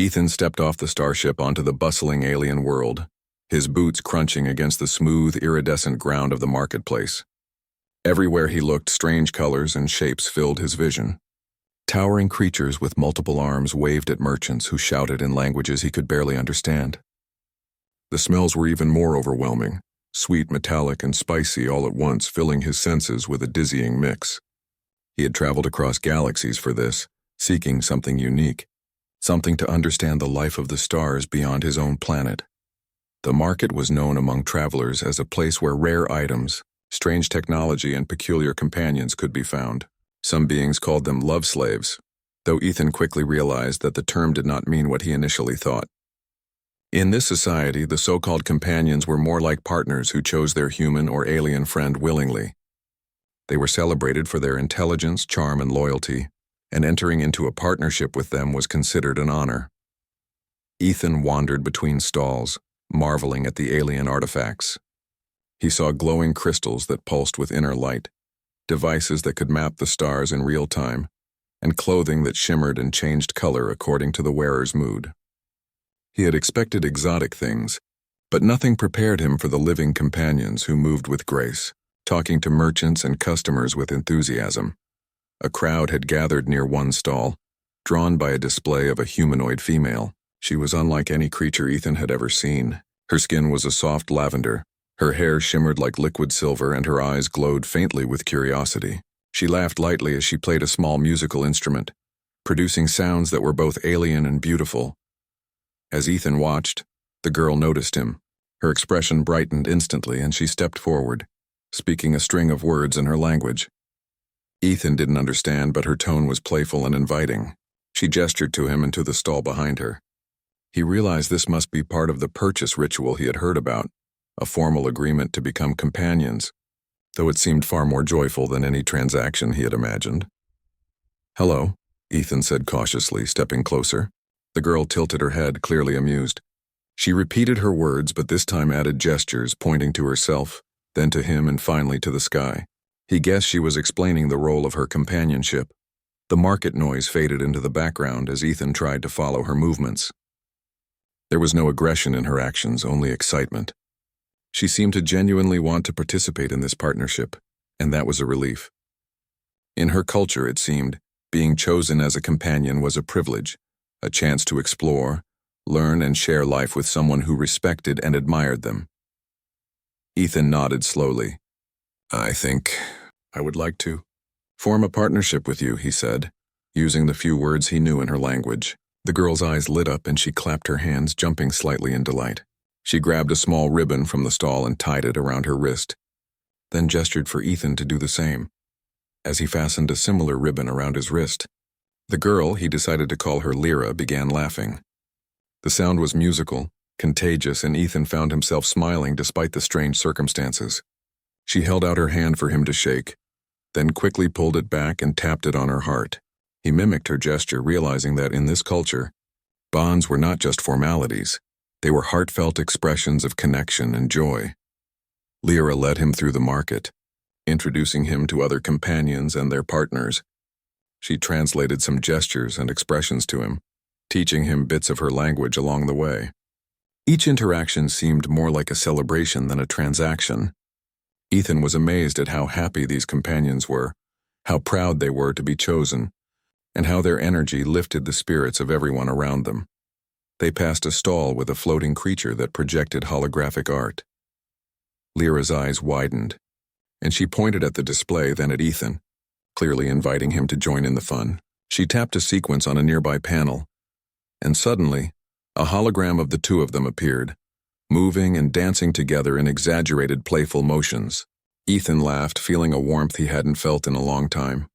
Ethan stepped off the starship onto the bustling alien world, his boots crunching against the smooth, iridescent ground of the marketplace. Everywhere he looked, strange colors and shapes filled his vision. Towering creatures with multiple arms waved at merchants who shouted in languages he could barely understand. The smells were even more overwhelming, sweet, metallic, and spicy all at once, filling his senses with a dizzying mix. He had traveled across galaxies for this, seeking something unique, something to understand the life of the stars beyond his own planet. The market was known among travelers as a place where rare items, strange technology, and peculiar companions could be found. Some beings called them love slaves, though Ethan quickly realized that the term did not mean what he initially thought. In this society, the so-called companions were more like partners who chose their human or alien friend willingly. They were celebrated for their intelligence, charm, and loyalty, and entering into a partnership with them was considered an honor. Ethan wandered between stalls, marveling at the alien artifacts. He saw glowing crystals that pulsed with inner light, devices that could map the stars in real time, and clothing that shimmered and changed color according to the wearer's mood. He had expected exotic things, but nothing prepared him for the living companions who moved with grace, talking to merchants and customers with enthusiasm. A crowd had gathered near one stall, drawn by a display of a humanoid female. She was unlike any creature Ethan had ever seen. Her skin was a soft lavender, her hair shimmered like liquid silver, and her eyes glowed faintly with curiosity. She laughed lightly as she played a small musical instrument, producing sounds that were both alien and beautiful. As Ethan watched, the girl noticed him. Her expression brightened instantly, and she stepped forward, speaking a string of words in her language. Ethan didn't understand, but her tone was playful and inviting. She gestured to him and to the stall behind her. He realized this must be part of the purchase ritual he had heard about, a formal agreement to become companions, though it seemed far more joyful than any transaction he had imagined. "Hello," Ethan said cautiously, stepping closer. The girl tilted her head, clearly amused. She repeated her words, but this time added gestures, pointing to herself, then to him, and finally to the sky. He guessed she was explaining the role of her companionship. The market noise faded into the background as Ethan tried to follow her movements. There was no aggression in her actions, only excitement. She seemed to genuinely want to participate in this partnership, and that was a relief. In her culture, it seemed, being chosen as a companion was a privilege, a chance to explore, learn, and share life with someone who respected and admired them. Ethan nodded slowly. "I think I would like to form a partnership with you," he said, using the few words he knew in her language. The girl's eyes lit up and she clapped her hands, jumping slightly in delight. She grabbed a small ribbon from the stall and tied it around her wrist, then gestured for Ethan to do the same. As he fastened a similar ribbon around his wrist, the girl, he decided to call her Lyra, began laughing. The sound was musical, contagious, and Ethan found himself smiling despite the strange circumstances. She held out her hand for him to shake, then quickly pulled it back and tapped it on her heart. He mimicked her gesture, realizing that in this culture, bonds were not just formalities. They were heartfelt expressions of connection and joy. Lyra led him through the market, introducing him to other companions and their partners. She translated some gestures and expressions to him, teaching him bits of her language along the way. Each interaction seemed more like a celebration than a transaction. Ethan was amazed at how happy these companions were, how proud they were to be chosen, and how their energy lifted the spirits of everyone around them. They passed a stall with a floating creature that projected holographic art. Lyra's eyes widened, and she pointed at the display, then at Ethan, clearly inviting him to join in the fun. She tapped a sequence on a nearby panel, and suddenly, a hologram of the two of them appeared, moving and dancing together in exaggerated, playful motions. Ethan laughed, feeling a warmth he hadn't felt in a long time.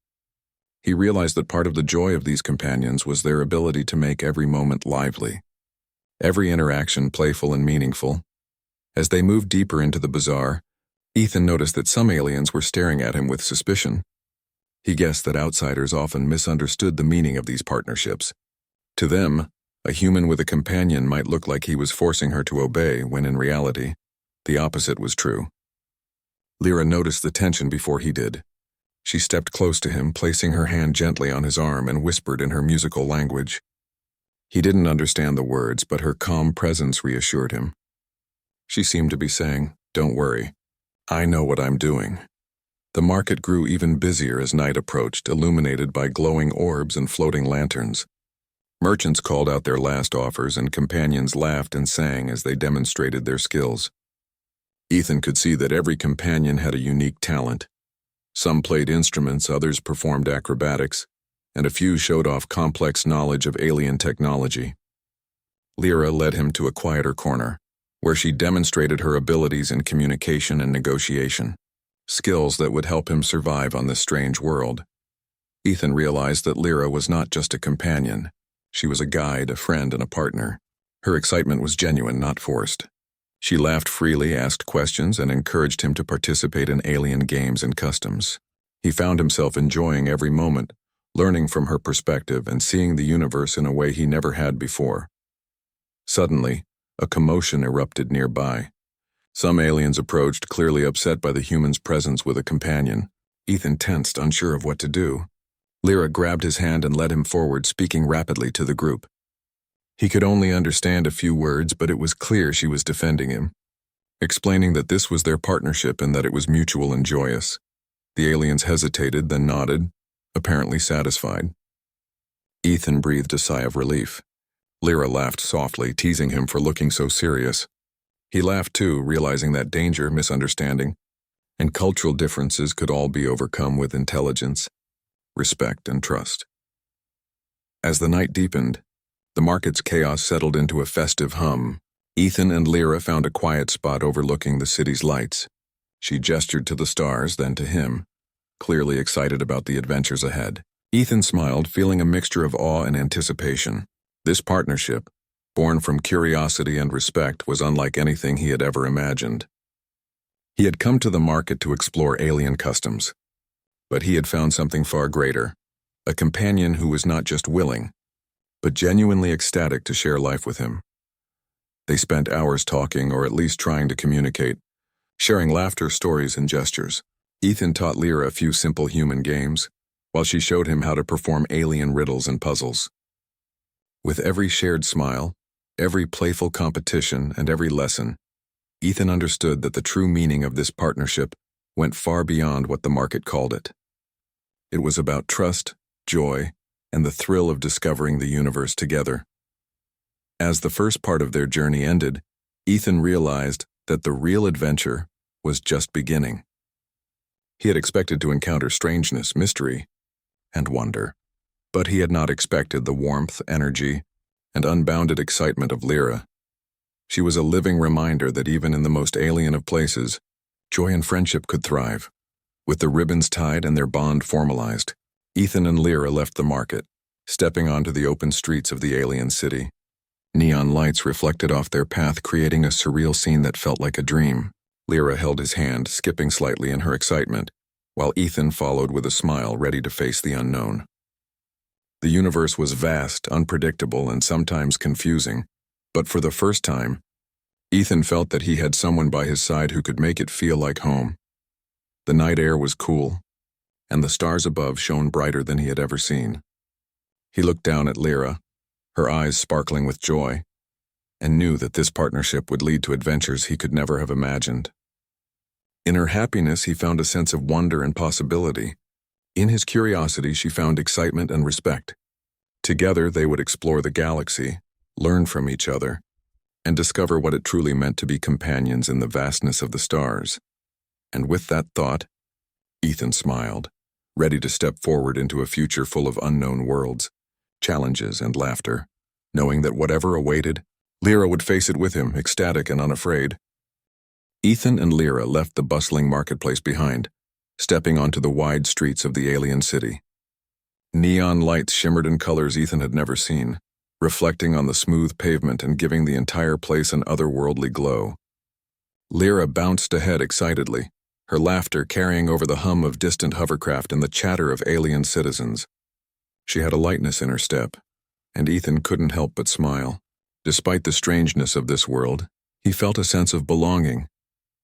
He realized that part of the joy of these companions was their ability to make every moment lively, every interaction playful and meaningful. As they moved deeper into the bazaar, Ethan noticed that some aliens were staring at him with suspicion. He guessed that outsiders often misunderstood the meaning of these partnerships. To them, a human with a companion might look like he was forcing her to obey, when in reality, the opposite was true. Lyra noticed the tension before he did. She stepped close to him, placing her hand gently on his arm, and whispered in her musical language, He didn't understand the words, but her calm presence reassured him. She seemed to be saying, "Don't worry. I know what I'm doing." The market grew even busier as night approached, illuminated by glowing orbs and floating lanterns. Merchants called out their last offers, and companions laughed and sang as they demonstrated their skills. Ethan could see that every companion had a unique talent. Some played instruments, others performed acrobatics, and a few showed off complex knowledge of alien technology. Lyra led him to a quieter corner, where she demonstrated her abilities in communication and negotiation, skills that would help him survive on this strange world. Ethan realized that Lyra was not just a companion. She was a guide, a friend, and a partner. Her excitement was genuine, not forced. She laughed freely, asked questions, and encouraged him to participate in alien games and customs. He found himself enjoying every moment, learning from her perspective and seeing the universe in a way he never had before. Suddenly, a commotion erupted nearby. Some aliens approached, clearly upset by the human's presence with a companion. Ethan tensed, unsure of what to do. Lyra grabbed his hand and led him forward, speaking rapidly to the group. He could only understand a few words, but it was clear she was defending him, explaining that this was their partnership and that it was mutual and joyous. The aliens hesitated, then nodded, apparently satisfied. Ethan breathed a sigh of relief. Lyra laughed softly, teasing him for looking so serious. He laughed too, realizing that danger, misunderstanding, and cultural differences could all be overcome with intelligence, respect, and trust. As the night deepened, the market's chaos settled into a festive hum. Ethan and Lyra found a quiet spot overlooking the city's lights. She gestured to the stars, then to him, clearly excited about the adventures ahead. Ethan smiled, feeling a mixture of awe and anticipation. This partnership, born from curiosity and respect, was unlike anything he had ever imagined. He had come to the market to explore alien customs, but he had found something far greater, a companion who was not just willing, but genuinely ecstatic to share life with him. They spent hours talking, or at least trying to communicate, sharing laughter, stories, and gestures. Ethan taught Lyra a few simple human games, while she showed him how to perform alien riddles and puzzles. With every shared smile, every playful competition, and every lesson, Ethan understood that the true meaning of this partnership went far beyond what the market called it. It was about trust, joy, and the thrill of discovering the universe together. As the first part of their journey ended, Ethan realized that the real adventure was just beginning. He had expected to encounter strangeness, mystery, and wonder, but he had not expected the warmth, energy, and unbounded excitement of Lyra. She was a living reminder that even in the most alien of places, joy and friendship could thrive. With the ribbons tied and their bond formalized, Ethan and Lyra left the market, stepping onto the open streets of the alien city. Neon lights reflected off their path, creating a surreal scene that felt like a dream. Lyra held his hand, skipping slightly in her excitement, while Ethan followed with a smile, ready to face the unknown. The universe was vast, unpredictable, and sometimes confusing, but for the first time, Ethan felt that he had someone by his side who could make it feel like home. The night air was cool, and the stars above shone brighter than he had ever seen. He looked down at Lyra, her eyes sparkling with joy, and knew that this partnership would lead to adventures he could never have imagined. In her happiness, he found a sense of wonder and possibility. In his curiosity, she found excitement and respect. Together, they would explore the galaxy, learn from each other, and discover what it truly meant to be companions in the vastness of the stars. And with that thought, Ethan smiled, ready to step forward into a future full of unknown worlds, challenges, and laughter, knowing that whatever awaited, Lyra would face it with him, ecstatic and unafraid. Ethan and Lyra left the bustling marketplace behind, stepping onto the wide streets of the alien city. Neon lights shimmered in colors Ethan had never seen, reflecting on the smooth pavement and giving the entire place an otherworldly glow. Lyra bounced ahead excitedly, her laughter carrying over the hum of distant hovercraft and the chatter of alien citizens. She had a lightness in her step, and Ethan couldn't help but smile. Despite the strangeness of this world, he felt a sense of belonging,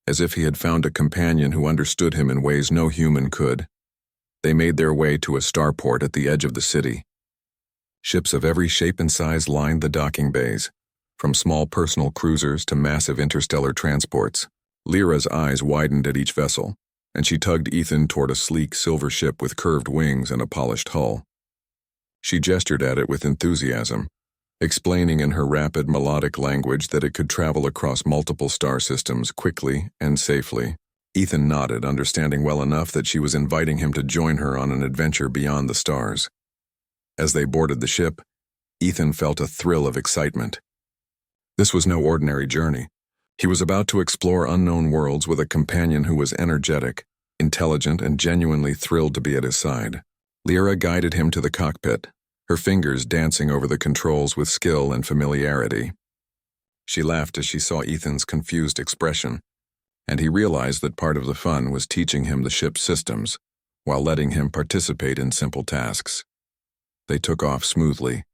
as if he had found a companion who understood him in ways no human could. They made their way to a starport at the edge of the city. Ships of every shape and size lined the docking bays, from small personal cruisers to massive interstellar transports. Lyra's eyes widened at each vessel, and she tugged Ethan toward a sleek silver ship with curved wings and a polished hull. She gestured at it with enthusiasm, explaining in her rapid melodic language that it could travel across multiple star systems quickly and safely. Ethan nodded, understanding well enough that she was inviting him to join her on an adventure beyond the stars. As they boarded the ship, Ethan felt a thrill of excitement. This was no ordinary journey. He was about to explore unknown worlds with a companion who was energetic, intelligent, and genuinely thrilled to be at his side. Lyra guided him to the cockpit, her fingers dancing over the controls with skill and familiarity. She laughed as she saw Ethan's confused expression, and he realized that part of the fun was teaching him the ship's systems, while letting him participate in simple tasks. They took off smoothly,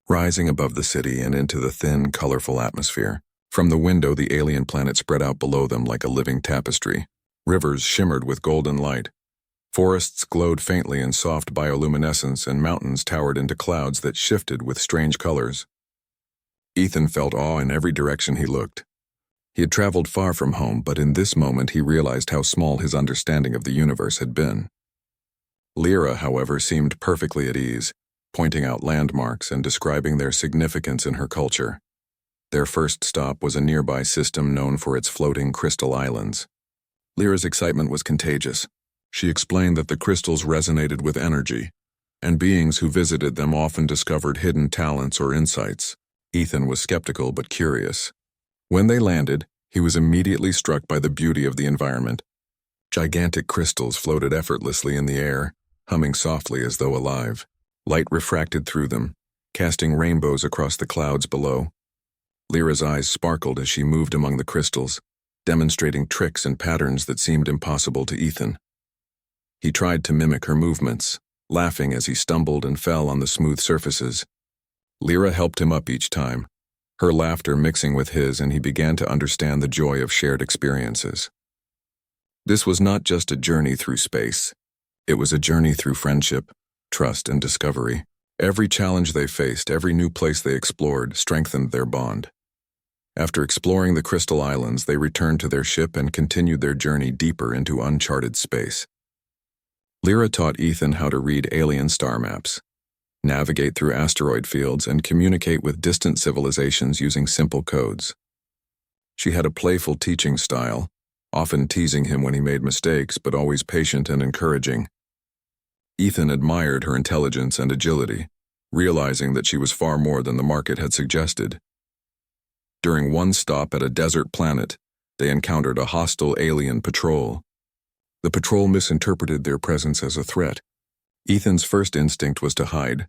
rising above the city and into the thin, colorful atmosphere. From the window, the alien planet spread out below them like a living tapestry. Rivers shimmered with golden light. Forests glowed faintly in soft bioluminescence, and mountains towered into clouds that shifted with strange colors. Ethan felt awe in every direction he looked. He had traveled far from home, but in this moment he realized how small his understanding of the universe had been. Lyra, however, seemed perfectly at ease, pointing out landmarks and describing their significance in her culture. Their first stop was a nearby system known for its floating crystal islands. Lyra's excitement was contagious. She explained that the crystals resonated with energy, and beings who visited them often discovered hidden talents or insights. Ethan was skeptical but curious. When they landed, he was immediately struck by the beauty of the environment. Gigantic crystals floated effortlessly in the air, humming softly as though alive. Light refracted through them, casting rainbows across the clouds below. Lyra's eyes sparkled as she moved among the crystals, demonstrating tricks and patterns that seemed impossible to Ethan. He tried to mimic her movements, laughing as he stumbled and fell on the smooth surfaces. Lyra helped him up each time, her laughter mixing with his, and he began to understand the joy of shared experiences. This was not just a journey through space. It was a journey through friendship, trust, and discovery. Every challenge they faced, every new place they explored, strengthened their bond. After exploring the Crystal Islands, they returned to their ship and continued their journey deeper into uncharted space. Lyra taught Ethan how to read alien star maps, navigate through asteroid fields, and communicate with distant civilizations using simple codes. She had a playful teaching style, often teasing him when he made mistakes, but always patient and encouraging. Ethan admired her intelligence and agility, realizing that she was far more than the market had suggested. During one stop at a desert planet, they encountered a hostile alien patrol. The patrol misinterpreted their presence as a threat. Ethan's first instinct was to hide,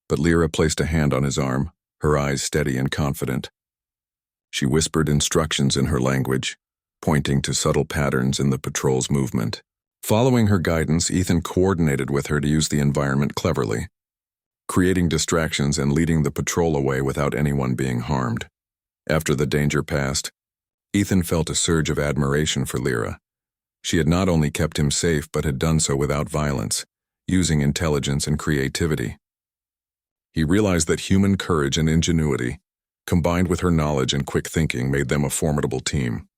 but Lyra placed a hand on his arm, her eyes steady and confident. She whispered instructions in her language, pointing to subtle patterns in the patrol's movement. Following her guidance, Ethan coordinated with her to use the environment cleverly, creating distractions and leading the patrol away without anyone being harmed. After the danger passed, Ethan felt a surge of admiration for Lyra. She had not only kept him safe but had done so without violence, using intelligence and creativity. He realized that human courage and ingenuity, combined with her knowledge and quick thinking, made them a formidable team.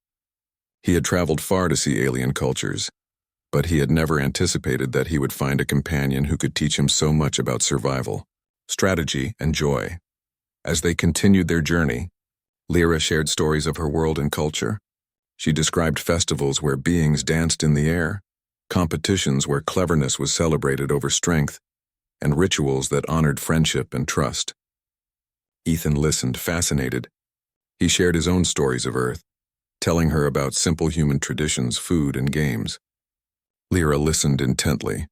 He had traveled far to see alien cultures, but he had never anticipated that he would find a companion who could teach him so much about survival, strategy, and joy. As they continued their journey, Lyra shared stories of her world and culture. She described festivals where beings danced in the air, competitions where cleverness was celebrated over strength, and rituals that honored friendship and trust. Ethan listened, fascinated. He shared his own stories of Earth, telling her about simple human traditions, food, and games. Lyra listened intently,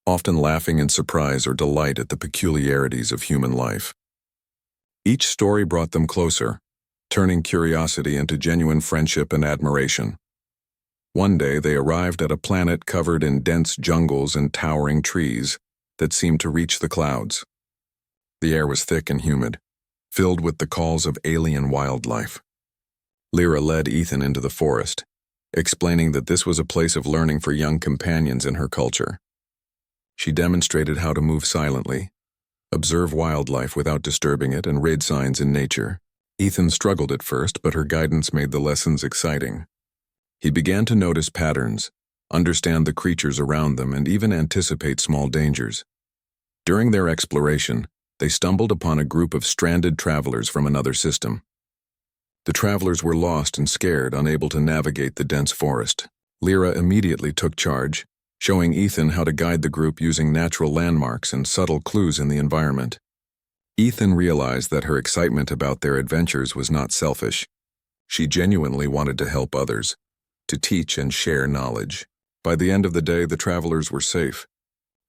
often laughing in surprise or delight at the peculiarities of human life. Each story brought them closer, turning curiosity into genuine friendship and admiration. One day they arrived at a planet covered in dense jungles and towering trees that seemed to reach the clouds. The air was thick and humid, filled with the calls of alien wildlife. Lyra led Ethan into the forest, explaining that this was a place of learning for young companions in her culture. She demonstrated how to move silently, Observe wildlife without disturbing it and read signs in nature. Ethan struggled at first, but her guidance made the lessons exciting. He began to notice patterns, understand the creatures around them, and even anticipate small dangers. During their exploration, they stumbled upon a group of stranded travelers from another system. The travelers were lost and scared, unable to navigate the dense forest. Lyra immediately took charge, showing Ethan how to guide the group using natural landmarks and subtle clues in the environment. Ethan realized that her excitement about their adventures was not selfish. She genuinely wanted to help others, to teach and share knowledge. By the end of the day, the travelers were safe,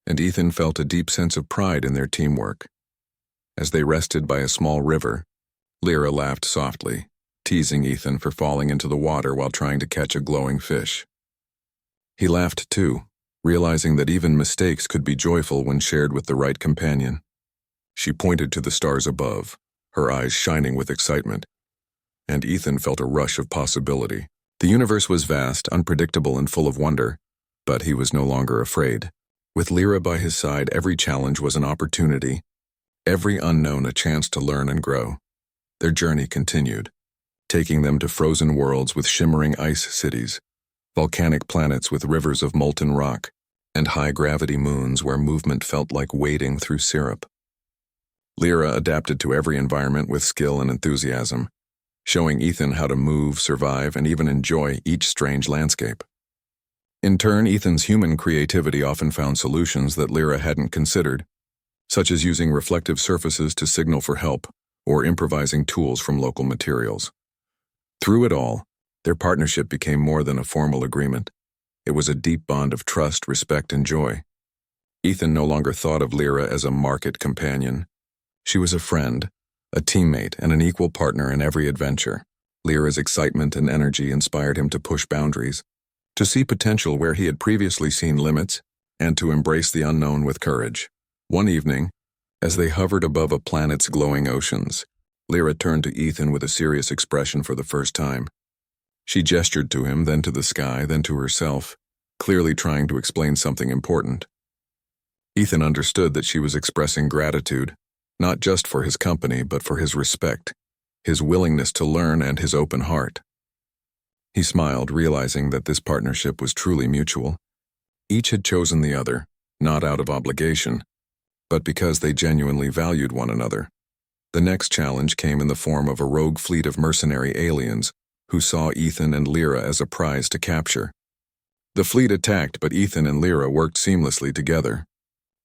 and Ethan felt a deep sense of pride in their teamwork. As they rested by a small river, Lyra laughed softly, teasing Ethan for falling into the water while trying to catch a glowing fish. He laughed too, realizing that even mistakes could be joyful when shared with the right companion. She pointed to the stars above, her eyes shining with excitement, and Ethan felt a rush of possibility. The universe was vast, unpredictable, and full of wonder, but he was no longer afraid. With Lyra by his side, every challenge was an opportunity, every unknown a chance to learn and grow. Their journey continued, taking them to frozen worlds with shimmering ice cities, volcanic planets with rivers of molten rock, and high-gravity moons where movement felt like wading through syrup. Lyra adapted to every environment with skill and enthusiasm, showing Ethan how to move, survive, and even enjoy each strange landscape. In turn, Ethan's human creativity often found solutions that Lyra hadn't considered, such as using reflective surfaces to signal for help or improvising tools from local materials. Through it all, their partnership became more than a formal agreement. It was a deep bond of trust, respect, and joy. Ethan no longer thought of Lyra as a market companion. She was a friend, a teammate, and an equal partner in every adventure. Lyra's excitement and energy inspired him to push boundaries, to see potential where he had previously seen limits, and to embrace the unknown with courage. One evening, as they hovered above a planet's glowing oceans, Lyra turned to Ethan with a serious expression for the first time. She gestured to him, then to the sky, then to herself, clearly trying to explain something important. Ethan understood that she was expressing gratitude, not just for his company, but for his respect, his willingness to learn, and his open heart. He smiled, realizing that this partnership was truly mutual. Each had chosen the other, not out of obligation, but because they genuinely valued one another. The next challenge came in the form of a rogue fleet of mercenary aliens who saw Ethan and Lyra as a prize to capture. The fleet attacked, but Ethan and Lyra worked seamlessly together.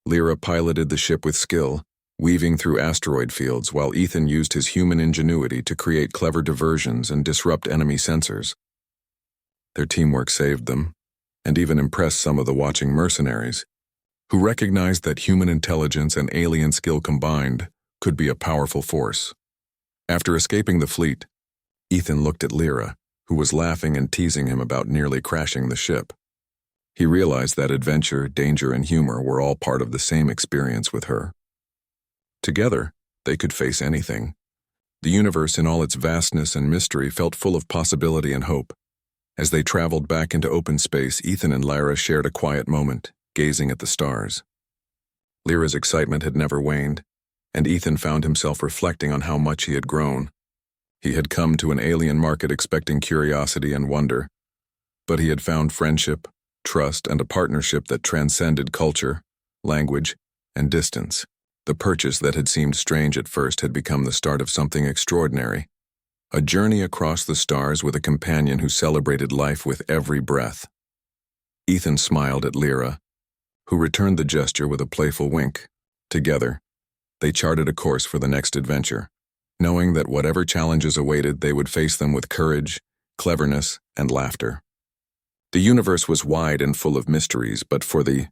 Lyra piloted the ship with skill, weaving through asteroid fields, while Ethan used his human ingenuity to create clever diversions and disrupt enemy sensors. Their teamwork saved them, and even impressed some of the watching mercenaries, who recognized that human intelligence and alien skill combined could be a powerful force. After escaping the fleet, Ethan looked at Lyra, who was laughing and teasing him about nearly crashing the ship. He realized that adventure, danger, and humor were all part of the same experience with her. Together, they could face anything. The universe in all its vastness and mystery felt full of possibility and hope. As they traveled back into open space, Ethan and Lyra shared a quiet moment, gazing at the stars. Lyra's excitement had never waned, and Ethan found himself reflecting on how much he had grown. He had come to an alien market expecting curiosity and wonder, but he had found friendship, trust, and a partnership that transcended culture, language, and distance. The purchase that had seemed strange at first had become the start of something extraordinary, a journey across the stars with a companion who celebrated life with every breath. Ethan smiled at Lyra, who returned the gesture with a playful wink. Together, they charted a course for the next adventure, knowing that whatever challenges awaited, they would face them with courage, cleverness, and laughter. The universe was wide and full of mysteries, but for the